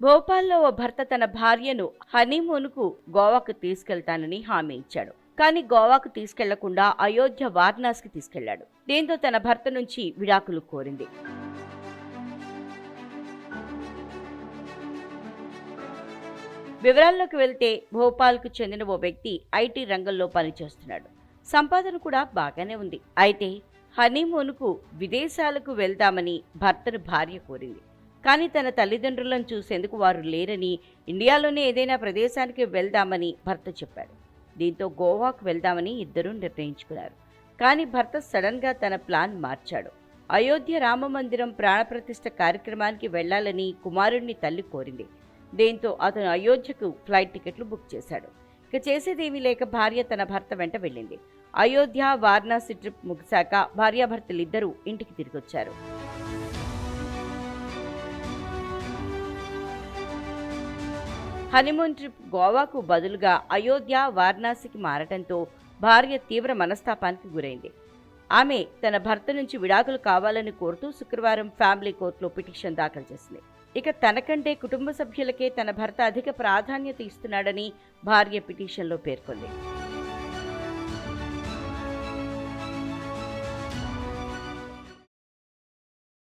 భోపాల్లో ఓ భర్త తన భార్యను హనీమూన్కు గోవాకు తీసుకెళ్తానని హామీ ఇచ్చాడు. కానీ గోవాకు తీసుకెళ్లకుండా అయోధ్య వారణాసికి తీసుకెళ్లాడు. దీంతో తన భర్త నుంచి విడాకులు కోరింది. వివరాల్లోకి వెళ్తే భోపాల్కు చెందిన ఓ వ్యక్తి ఐటీ రంగంలో పనిచేస్తున్నాడు. సంపాదన కూడా బాగానే ఉంది. అయితే హనీమూన్కు విదేశాలకు వెళ్దామని భర్తను భార్య కోరింది. కానీ తన తల్లిదండ్రులను చూసేందుకు వారు లేరని, ఇండియాలోనే ఏదైనా ప్రదేశానికి వెళ్దామని భర్త చెప్పాడు. దీంతో గోవాకు వెళ్దామని ఇద్దరూ నిర్ణయించుకున్నారు. కానీ భర్త సడన్గా తన ప్లాన్ మార్చాడు. అయోధ్య రామమందిరం ప్రాణప్రతిష్ఠ కార్యక్రమానికి వెళ్లాలని కుమారుడిని తల్లి కోరింది. దీంతో అతను అయోధ్యకు ఫ్లైట్ టికెట్లు బుక్ చేశాడు. ఇక చేసేదేమీ లేక భార్య తన భర్త వెంట వెళ్ళింది. అయోధ్య వారణాసి ట్రిప్ ముగిశాక భార్యాభర్తలిద్దరూ ఇంటికి తిరిగొచ్చారు. హనీమూన్ ట్రిప్ గోవాకు బదులుగా అయోధ్య వారణాసికి మారటంతో భార్య తీవ్ర మనస్తాపానికి గురైంది. ఆమె తన భర్త నుంచి విడాకులు కావాలని కోరుతూ శుక్రవారం ఫ్యామిలీ కోర్టులో పిటిషన్ దాఖలు చేసింది. ఇక తనకంటే కుటుంబ సభ్యులకే తన భర్త అధిక ప్రాధాన్యత ఇస్తున్నాడని భార్య పిటిషన్లో పేర్కొంది.